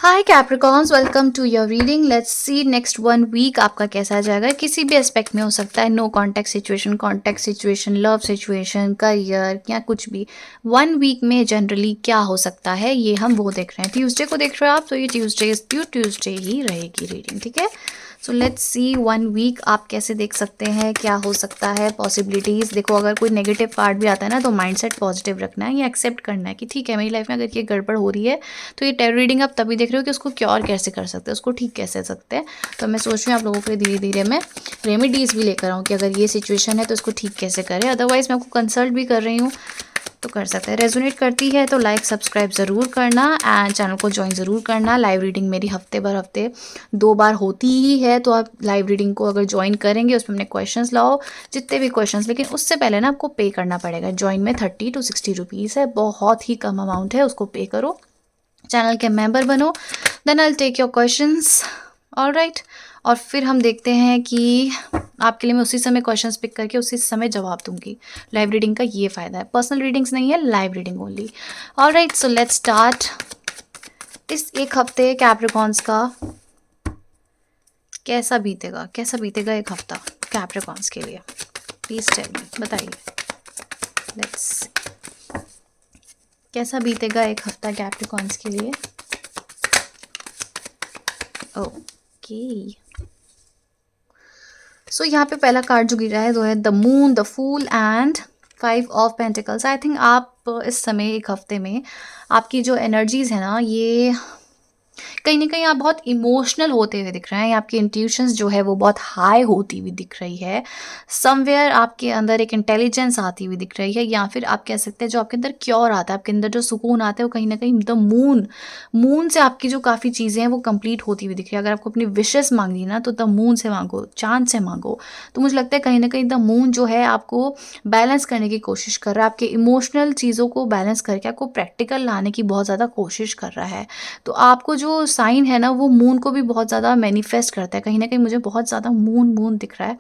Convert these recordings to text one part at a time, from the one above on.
Hi Capricorns, welcome to your reading. Let's see next 1 week आपका कैसा जाएगा। किसी भी एस्पेक्ट में हो सकता है, no contact situation, love situation, career या कुछ भी। 1 वीक में जनरली क्या हो सकता है ये हम वो देख रहे हैं। ट्यूसडे को देख रहे हो आप, तो ये ट्यूसडे ही रहेगी रीडिंग, ठीक है। सो लेट्स सी 1 वीक आप कैसे देख सकते हैं, क्या हो सकता है, पॉसिबिलिटीज़। देखो, अगर कोई नेगेटिव पार्ट भी आता है ना, तो माइंडसेट पॉजिटिव रखना है, ये एक्सेप्ट करना है कि ठीक है, मेरी लाइफ में अगर ये गड़बड़ हो रही है तो ये टैरो रीडिंग आप तभी देख रहे हो कि उसको क्योर कैसे कर सकते हैं, उसको ठीक कैसे कर सकते हैं। तो मैं सोच रही हूँ आप लोगों के धीरे धीरे मैं रेमेडीज़ भी लेकर आऊँ कि अगर ये सिचुएशन है तो इसको ठीक कैसे करें। अदरवाइज़ मैं आपको कंसल्ट भी कर रही हूँ, तो कर सकते हैं। रेजोनेट करती है तो लाइक सब्सक्राइब ज़रूर करना एंड चैनल को ज्वाइन ज़रूर करना। लाइव रीडिंग मेरी हफ्ते 2 बार होती ही है, तो आप लाइव रीडिंग को अगर ज्वाइन करेंगे उसमें अपने क्वेश्चंस लाओ, जितने भी क्वेश्चंस। लेकिन उससे पहले ना आपको पे करना पड़ेगा। ज्वाइन में 30 to 60 रुपीज़ है, बहुत ही कम अमाउंट है, उसको पे करो, चैनल के मेंबर बनो, then I will take your questions. Alright, और फिर हम देखते हैं कि आपके लिए मैं उसी समय क्वेश्चंस पिक करके उसी समय जवाब दूंगी। लाइव रीडिंग का ये फ़ायदा है, पर्सनल रीडिंग्स नहीं है, live reading only. Alright, so let's start. इस एक हफ्ते कैप्रिकॉर्न्स का कैसा बीतेगा एक हफ्ता कैप्रिकॉर्न्स के लिए, प्लीज़ टेल मी, बताइए। लेट्स, कैसा बीतेगा एक हफ्ता कैप्रिकॉर्न्स के लिए। ओके, सो यहाँ पे पहला कार्ड जो गिरा है वो है the moon, the fool and 5 of pentacles. I think आप इस समय एक हफ्ते में आपकी जो एनर्जीज है ना, ये कहीं ना कहीं आप बहुत इमोशनल होते हुए दिख रहे हैं। आपकी इंट्यूशंस जो है वो बहुत हाई होती हुई दिख रही है। समवेयर आपके अंदर एक इंटेलिजेंस आती हुई दिख रही है, या फिर आप कह सकते हैं जो आपके अंदर क्योर आता है, आपके अंदर जो सुकून आता है, वो कहीं ना कहीं द मून से आपकी जो काफ़ी चीज़ें हैं वो कंप्लीट होती हुई दिख रही है। अगर आपको अपनी विशेस मांगनी है ना, तो द मून से मांगो, चांद से मांगो। तो मुझे लगता है कहीं ना कहीं द मून जो है आपको बैलेंस करने की कोशिश कर रहा है, आपके इमोशनल चीज़ों को बैलेंस करके आपको प्रैक्टिकल लाने की बहुत ज़्यादा कोशिश कर रहा है। तो आपको जो साइन है ना, वो मून को भी बहुत ज़्यादा मैनिफेस्ट करता है। कहीं ना कहीं मुझे बहुत ज़्यादा मून दिख रहा है।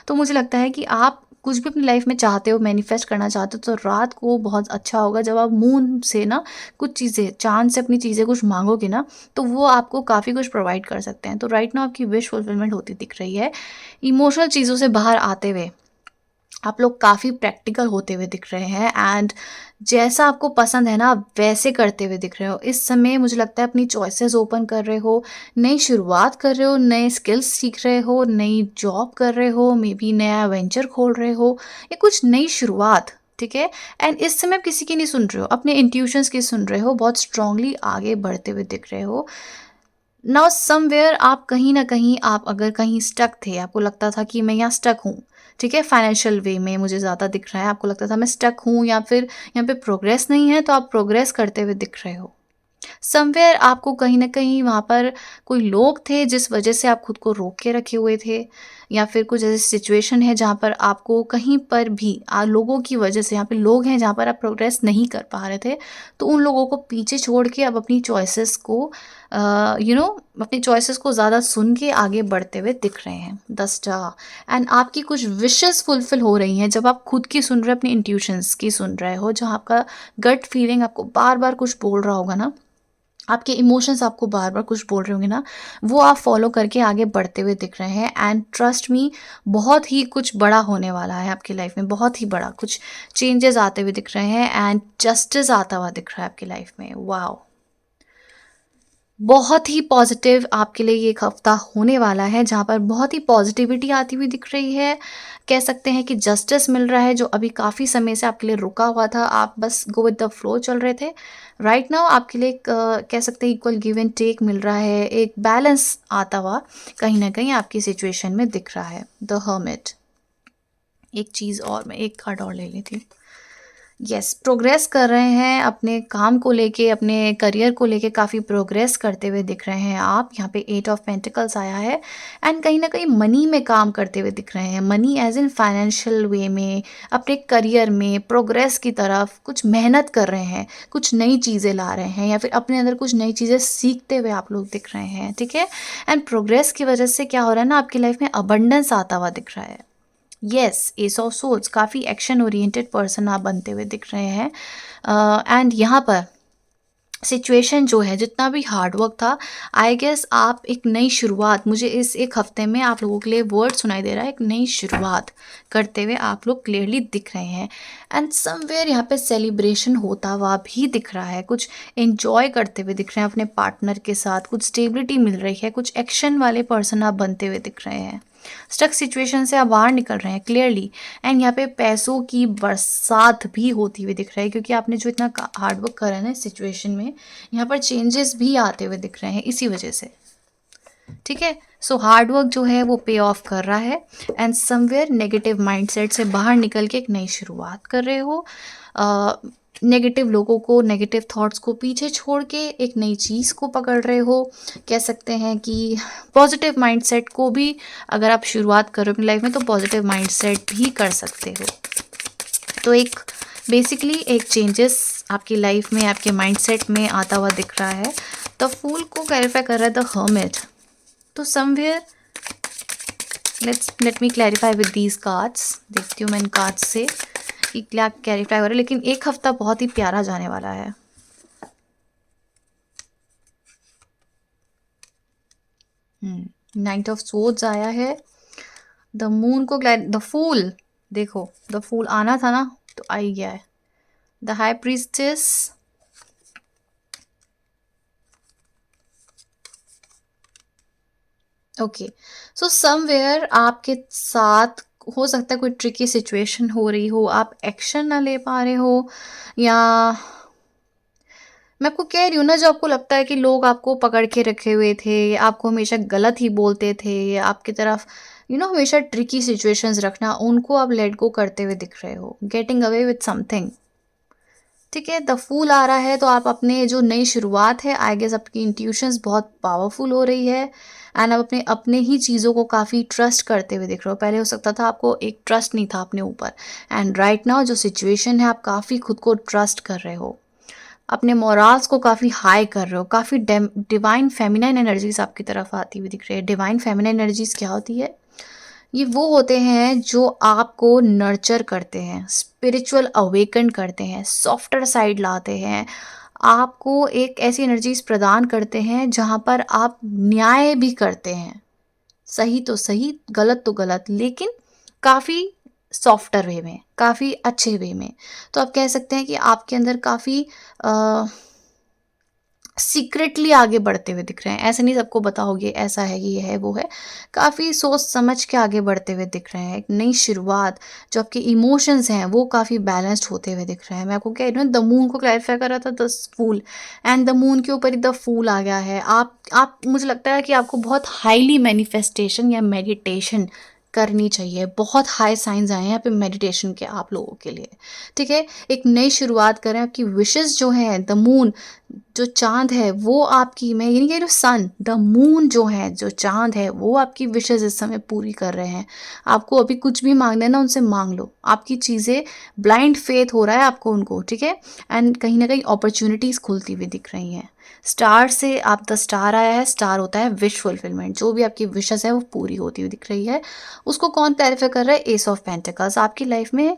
तो मुझे लगता है कि आप कुछ भी अपनी लाइफ में चाहते हो, मैनिफेस्ट करना चाहते हो, तो रात को बहुत अच्छा होगा जब आप मून से ना कुछ चीज़ें, चांद से अपनी चीज़ें कुछ मांगोगे ना, तो वो आपको काफ़ी कुछ प्रोवाइड कर सकते हैं। तो राइट नाउ आपकी विश फुलफिलमेंट होती दिख रही है। इमोशनल चीज़ों से बाहर आते हुए आप लोग काफ़ी प्रैक्टिकल होते हुए दिख रहे हैं, एंड जैसा आपको पसंद है ना, आप वैसे करते हुए दिख रहे हो। इस समय मुझे लगता है अपनी चॉइसेस ओपन कर रहे हो, नई शुरुआत कर रहे हो, नए स्किल्स सीख रहे हो, नई जॉब कर रहे हो, मे बी नया वेंचर खोल रहे हो, या कुछ नई शुरुआत, ठीक है। एंड इस समय आप किसी की नहीं सुन रहे हो, अपने इंट्यूशंस की सुन रहे हो, बहुत स्ट्रांगली आगे बढ़ते हुए दिख रहे हो। नाउ समवेयर आप कहीं ना कहीं, आप अगर कहीं स्टक थे, आपको लगता था कि मैं यहाँ स्टक हूँ, ठीक है, फाइनेंशियल वे में मुझे ज़्यादा दिख रहा है, आपको लगता था मैं स्टक हूँ, या फिर यहाँ पे प्रोग्रेस नहीं है, तो आप प्रोग्रेस करते हुए दिख रहे हो। समवेयर आपको कहीं न कहीं वहाँ पर कोई लोग थे जिस वजह से आप खुद को रोक के रखे हुए थे, या फिर कुछ ऐसी सिचुएशन है जहाँ पर आपको कहीं पर भी लोगों की वजह से, यहाँ पे लोग हैं जहाँ पर आप प्रोग्रेस नहीं कर पा रहे थे, तो उन लोगों को पीछे छोड़ के अब अपनी चॉइसेस को अपनी चॉइसेस को ज़्यादा सुन के आगे बढ़ते हुए दिख रहे हैं। 10टा, एंड आपकी कुछ विशेस फुलफिल हो रही हैं जब आप खुद की सुन रहे हो, अपनी इंट्यूशंस की सुन रहे हो, जहाँ आपका गट फीलिंग आपको बार बार कुछ बोल रहा होगा ना, आपके इमोशंस आपको बार बार कुछ बोल रहे होंगे ना, वो आप फॉलो करके आगे बढ़ते हुए दिख रहे हैं। एंड ट्रस्ट मी, बहुत ही कुछ बड़ा होने वाला है आपकी लाइफ में, बहुत ही बड़ा कुछ चेंजेस आते हुए दिख रहे हैं, एंड जस्टिस आता हुआ दिख रहा है आपकी लाइफ में। वाओ, बहुत ही पॉजिटिव आपके लिए ये एक हफ्ता होने वाला है, जहाँ पर बहुत ही पॉजिटिविटी आती हुई दिख रही है। कह सकते हैं कि जस्टिस मिल रहा है, जो अभी काफ़ी समय से आपके लिए रुका हुआ था, आप बस गो विद द फ्लो चल रहे थे। राइट नाउ आपके लिए कह सकते हैं इक्वल गिव एंड टेक मिल रहा है, एक बैलेंस आता हुआ कहीं ना कहीं आपकी सिचुएशन में दिख रहा है। द हर्मिट, एक चीज़ और, मैं एक कार्ड और ले लेती। यस, प्रोग्रेस कर रहे हैं अपने काम को लेके, अपने करियर को लेके काफ़ी प्रोग्रेस करते हुए दिख रहे हैं आप। यहाँ पे 8 ऑफ पेंटिकल्स आया है, एंड कहीं ना कहीं मनी में काम करते हुए दिख रहे हैं। मनी एज इन फाइनेंशियल वे में, अपने करियर में प्रोग्रेस की तरफ कुछ मेहनत कर रहे हैं, कुछ नई चीज़ें ला रहे हैं, या फिर अपने अंदर कुछ नई चीज़ें सीखते हुए आप लोग दिख रहे हैं, ठीक है। एंड प्रोग्रेस की वजह से क्या हो रहा है ना, आपकी लाइफ में अबंडेंस आता हुआ दिख रहा है। येस, एस ऑफ सोर्ड्स, काफ़ी एक्शन ओरिएंटेड पर्सन आप बनते हुए दिख रहे हैं। एंड यहाँ पर सिचुएशन जो है, जितना भी हार्ड वर्क था, आई गेस आप एक नई शुरुआत, मुझे इस एक हफ्ते में आप लोगों के लिए वर्ड सुनाई दे रहा है, एक नई शुरुआत करते हुए आप लोग क्लियरली दिख रहे हैं। एंड समवेयर यहाँ पे सेलिब्रेशन होता हुआ भी दिख रहा है, कुछ एंजॉय करते हुए दिख रहे हैं अपने पार्टनर के साथ, कुछ स्टेबिलिटी मिल रही है, कुछ एक्शन वाले पर्सन आप बनते हुए दिख रहे हैं, स्टक सिचुएशन से आप बाहर निकल रहे हैं क्लियरली। एंड यहाँ पे पैसों की बरसात भी होती हुई दिख रही है, क्योंकि आपने जो इतना हार्डवर्क करा है ना इस सिचुएशन में, यहाँ पर चेंजेस भी आते हुए दिख रहे हैं इसी वजह से। ठीक है, सो हार्डवर्क जो है वो पे ऑफ कर रहा है। एंड समवेयर नेगेटिव माइंडसेट से बाहर निकल के एक नई शुरुआत कर रहे हो। नेगेटिव लोगों को, नेगेटिव थॉट्स को पीछे छोड़ के एक नई चीज़ को पकड़ रहे हो। कह सकते हैं कि पॉजिटिव माइंडसेट को भी अगर आप शुरुआत करो अपनी लाइफ में तो पॉजिटिव माइंडसेट भी कर सकते हो। तो एक बेसिकली एक चेंजेस आपकी लाइफ में, आपके माइंडसेट में आता हुआ दिख रहा है। द फूल को क्लैरिफाई कर रहा है द हर्मिट। तो somewhere let me clarify with these cards. देखती हूँ मैं इन कार्ड्स से कि क्या क्लैरिफाई हो रहा है, लेकिन एक हफ्ता बहुत ही प्यारा जाने वाला है। नाइट ऑफ सोर्ड्स आया है। द मून को द फूल, देखो द फूल आना था ना, तो आ ही गया है। The high priestess, okay, so somewhere आपके साथ हो सकता है कोई ट्रिकी सिचुएशन हो रही हो, आप एक्शन ना ले पा रहे हो, या मैं आपको कह रही हूँ ना, जो आपको लगता है कि लोग आपको पकड़ के रखे हुए थे, आपको हमेशा गलत ही बोलते थे, आपकी तरफ हमेशा ट्रिकी सिचुएशंस रखना, उनको आप लेट गो करते हुए दिख रहे हो, गेटिंग अवे विथ समथिंग। ठीक है, द फूल आ रहा है, तो आप अपने जो नई शुरुआत है, आई गेस आपकी इंट्यूशंस बहुत पावरफुल हो रही है। एंड आप अपने अपने ही चीज़ों को काफ़ी ट्रस्ट करते हुए दिख रहे हो। पहले हो सकता था आपको एक ट्रस्ट नहीं था अपने ऊपर, एंड राइट नाउ जो सिचुएशन है, आप काफ़ी खुद को ट्रस्ट कर रहे हो, अपने मोराल्स को काफ़ी हाई कर रहे हो, काफ़ी डिवाइन फेमिनाइन एनर्जीज आपकी तरफ आती हुई दिख रही है। डिवाइन फेमिनाइन एनर्जीज क्या होती है? ये वो होते हैं जो आपको नर्चर करते हैं, स्पिरिचुअल अवेकन करते हैं, सॉफ्टर साइड लाते हैं, आपको एक ऐसी एनर्जीज प्रदान करते हैं जहाँ पर आप न्याय भी करते हैं। सही तो सही, गलत तो गलत, लेकिन काफ़ी सॉफ्टर वे में, काफ़ी अच्छे वे में। तो आप कह सकते हैं कि आपके अंदर काफ़ी सीक्रेटली आगे बढ़ते हुए दिख रहे हैं। ऐसे नहीं सबको बताओगे ऐसा है, ये है, वो है। काफ़ी सोच समझ के आगे बढ़ते हुए दिख रहे हैं। एक नई शुरुआत, जो आपके इमोशंस हैं वो काफ़ी बैलेंस्ड होते हुए दिख रहे हैं। मैं आपको कह रही हूँ, द मून को क्लैरिफाई कर रहा था the fool, and the moon के ऊपर ही द फूल आ गया है। आप मुझे लगता है कि आपको बहुत हाईली मैनिफेस्टेशन या मेडिटेशन करनी चाहिए। बहुत हाई साइंस आए हैं यहाँ पे मेडिटेशन के आप लोगों के लिए। ठीक है, एक नई शुरुआत करें। आपकी विशेस जो हैं, द मून, जो चाँद है वो आपकी, मैं ये नहीं कह रही हूँ सन, द मून जो है, जो चाँद है, वो आपकी विशेस इस समय पूरी कर रहे हैं। आपको अभी कुछ भी मांगना है ना, उनसे मांग लो। आपकी चीज़ें, ब्लाइंड फेथ हो रहा है आपको उनको, ठीक है। एंड कहीं ना कहीं अपॉर्चुनिटीज़ खुलती हुई दिख रही हैं। स्टार से आप, द स्टार आया है, स्टार होता है विश फुलफिलमेंट। जो भी आपकी विशेस है वो पूरी होती हुई दिख रही है। उसको कौन क्लैरिफाई कर रहा है? एस ऑफ पेंटिकल्स आपकी लाइफ में।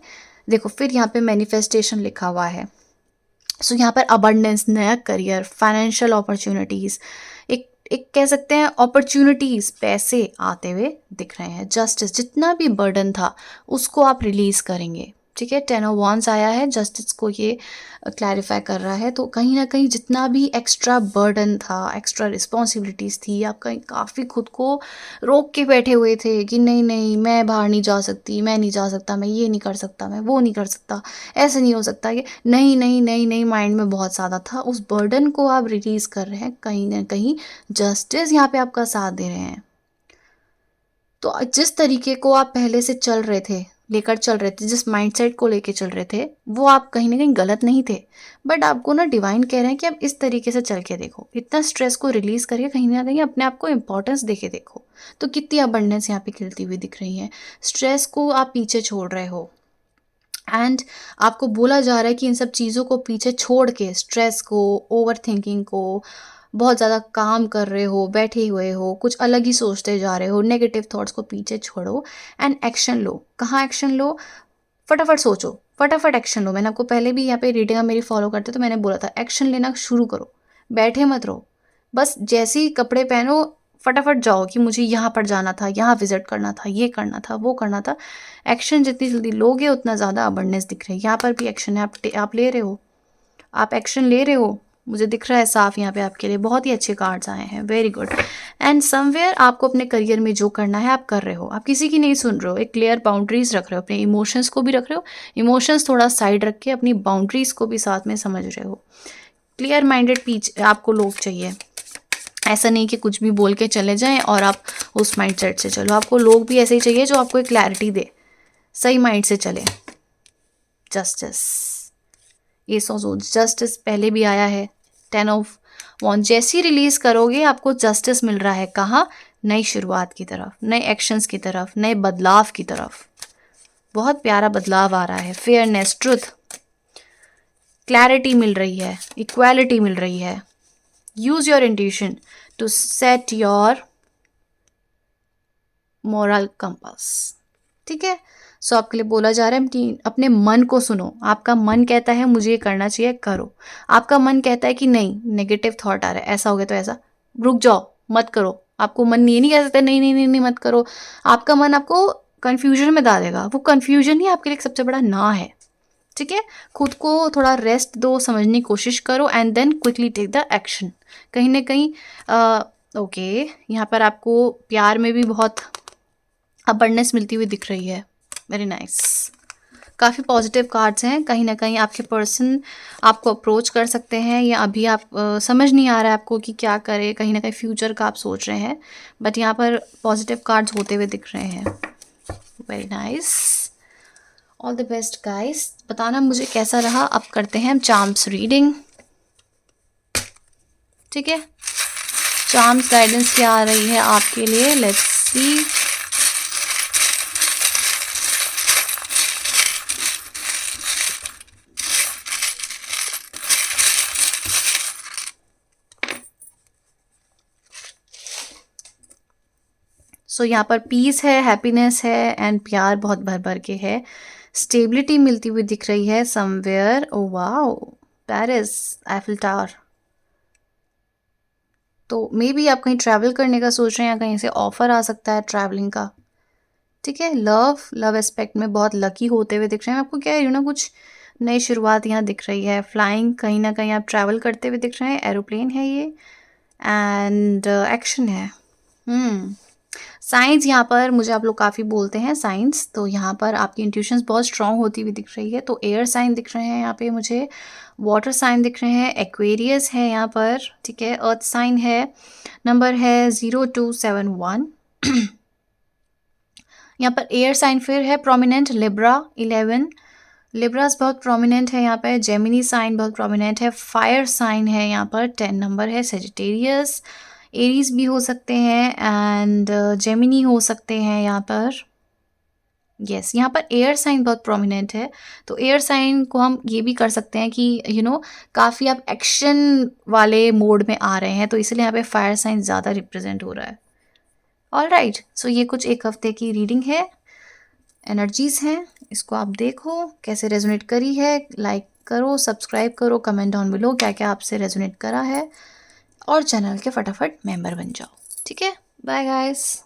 देखो फिर यहाँ पे मैनिफेस्टेशन लिखा हुआ है। सो यहाँ पर अबंडेंस, नया करियर, फाइनेंशियल अपॉर्चुनिटीज़, एक एक कह सकते हैं अपॉर्चुनिटीज़, पैसे आते हुए दिख रहे हैं। जस्टिस, जितना भी बर्डन था उसको आप रिलीज़ करेंगे। ठीक है, 10 ऑफ वांड्स आया है, जस्टिस को ये क्लैरिफाई कर रहा है। तो कहीं ना कहीं जितना भी एक्स्ट्रा बर्डन था, एक्स्ट्रा रिस्पॉन्सिबिलिटीज़ थी, आप कहीं काफ़ी खुद को रोक के बैठे हुए थे कि नहीं नहीं, मैं बाहर नहीं जा सकती, मैं नहीं जा सकता, मैं ये नहीं कर सकता, मैं वो नहीं कर सकता, ऐसे नहीं हो सकता, ये नहीं नहीं नहीं नहीं, माइंड में बहुत ज़्यादा था। उस बर्डन को आप रिलीज़ कर रहे हैं। कहीं ना कहीं जस्टिस यहाँ पे आपका साथ दे रहे हैं। तो जिस तरीके को आप पहले से चल रहे थे, लेकर चल रहे थे, जिस माइंडसेट को लेके चल रहे थे, वो आप कहीं ना कहीं गलत नहीं थे। बट आपको ना डिवाइन कह रहे हैं कि आप इस तरीके से चल के देखो, इतना स्ट्रेस को रिलीज करके कहीं ना कहीं अपने आप को इम्पोर्टेंस दे के देखो। तो कितनी अबंडेंस यहाँ पे खिलती हुई दिख रही है। स्ट्रेस को आप पीछे छोड़ रहे हो, एंड आपको बोला जा रहा है कि इन सब चीज़ों को पीछे छोड़ के, स्ट्रेस को, ओवर थिंकिंग को, बहुत ज़्यादा काम कर रहे हो, बैठे हुए हो, कुछ अलग ही सोचते जा रहे हो, नेगेटिव थॉट्स को पीछे छोड़ो एंड एक्शन लो। कहाँ एक्शन लो? फटाफट सोचो, फटाफट एक्शन लो। मैंने आपको पहले भी यहाँ पे रीडिंग मेरी फॉलो करते तो मैंने बोला था एक्शन लेना शुरू करो। बैठे मत रहो, बस जैसे ही कपड़े पहनो फटाफट जाओ कि मुझे यहाँ पर जाना था, यहाँ विजिट करना था, ये करना था, वो करना था। एक्शन जितनी जल्दी लोगे उतना ज़्यादा अबंडेंस दिख रही है। यहाँ पर भी एक्शन है, आप ले रहे हो, आप एक्शन ले रहे हो, मुझे दिख रहा है साफ यहाँ पे आपके लिए। बहुत ही अच्छे कार्ड्स आए हैं, वेरी गुड। एंड समवेयर आपको अपने करियर में जो करना है आप कर रहे हो, आप किसी की नहीं सुन रहे हो, एक क्लियर बाउंड्रीज रख रहे हो, अपने इमोशंस को भी रख रहे हो, इमोशंस थोड़ा साइड रख के अपनी बाउंड्रीज को भी साथ में समझ रहे हो। क्लियर माइंडेड पीच आपको लोग चाहिए, ऐसा नहीं कि कुछ भी बोल के चले जाएं और आप उस माइंड सेट से चलो। आपको लोग भी ऐसे ही चाहिए जो आपको एक क्लैरिटी दे, सही माइंड से चले। जस्टिस, ये सोच जस्टिस पहले भी आया है। 10 ऑफ वॉन्ड जैसी रिलीज करोगे आपको जस्टिस मिल रहा है। कहाँ? नई शुरुआत की तरफ, नए एक्शंस की तरफ, नए बदलाव की तरफ। बहुत प्यारा बदलाव आ रहा है। फेयरनेस, ट्रुथ, क्लैरिटी मिल रही है, इक्वालिटी मिल रही है। Use your intuition to set your moral compass. ठीक है, सो आपके लिए बोला जा रहा है कि अपने मन को सुनो। आपका मन कहता है मुझे ये करना चाहिए, करो। आपका मन कहता है कि नहीं, नेगेटिव थॉट आ रहा है, ऐसा हो गया तो ऐसा, रुक जाओ, मत करो। आपको मन ये नहीं कह सकता नहीं नहीं नहीं नहीं मत करो। आपका मन आपको कंफ्यूजन में डाल देगा। वो कंफ्यूजन ही आपके लिए सबसे बड़ा ना है। ठीक है, खुद को थोड़ा रेस्ट दो, समझने की कोशिश करो and then quickly take the action. कहीं ना कहीं ओके, यहाँ पर आपको प्यार में भी बहुत अबंडेंस मिलती हुई दिख रही है। वेरी नाइस, काफ़ी पॉजिटिव कार्ड्स हैं। कहीं ना कहीं आपके पर्सन आपको अप्रोच कर सकते हैं, या अभी आप समझ नहीं आ रहा है आपको कि क्या करें, कहीं ना कहीं फ्यूचर का आप सोच रहे हैं, बट यहाँ पर पॉजिटिव कार्ड्स होते हुए दिख रहे हैं। Very nice, all the best guys. बताना मुझे कैसा रहा। अब करते हैं हम चार्म्स रीडिंग। ठीक है, चार्म्स गाइडेंस क्या आ रही है आपके लिए, लेट्स सी। सो यहाँ पर पीस है, हैप्पीनेस है एंड प्यार बहुत भर भर के है। स्टेबिलिटी मिलती हुई दिख रही है somewhere. Oh wow, Paris, Eiffel tower. तो मे बी आप कहीं ट्रैवल करने का सोच रहे हैं, या कहीं से ऑफर आ सकता है ट्रैवलिंग का। ठीक है, लव एस्पेक्ट में बहुत लकी होते हुए दिख रहे हैं। आपको क्या है कुछ नई शुरुआत यहाँ दिख रही है। फ्लाइंग, कहीं ना कहीं आप ट्रैवल करते हुए दिख रहे हैं। एरोप्लेन है ये एंड एक्शन है। साइंस, यहाँ पर मुझे आप लोग काफ़ी बोलते हैं साइंस, तो यहाँ पर आपकी इंट्यूशंस बहुत स्ट्रांग होती हुई दिख रही है। तो एयर साइन दिख रहे हैं यहाँ पे मुझे, वाटर साइन दिख रहे हैं, एक्वेरियस है यहाँ पर। ठीक है, अर्थ साइन है, नंबर है 0271। यहाँ पर एयर साइन फिर है प्रोमिनेंट, लिब्रा 11। लिब्रास बहुत प्रोमिनेंट है यहाँ पे। जेमिनी साइन बहुत प्रोमिनेंट है। फायर साइन है यहाँ पर, 10 नंबर है। सेजिटेरियस, एरीज भी हो सकते हैं एंड जेमिनी हो सकते हैं यहाँ पर। यस, यहाँ पर एयर साइन बहुत प्रोमिनेंट है। तो एयर साइन को हम ये भी कर सकते हैं कि काफ़ी आप एक्शन वाले मोड में आ रहे हैं, तो इसलिए यहाँ पे फायर साइन ज़्यादा रिप्रेजेंट हो रहा है। ऑल राइट, सो ये कुछ एक हफ्ते की रीडिंग है, एनर्जीज हैं, इसको आप देखो कैसे रेजोनेट करी है। लाइक करो, सब्सक्राइब करो, कमेंट डाउन बिलो क्या क्या आपसे रेजोनेट करा है, और चैनल के फटाफट मेंबर बन जाओ। ठीक है, बाय गाइस।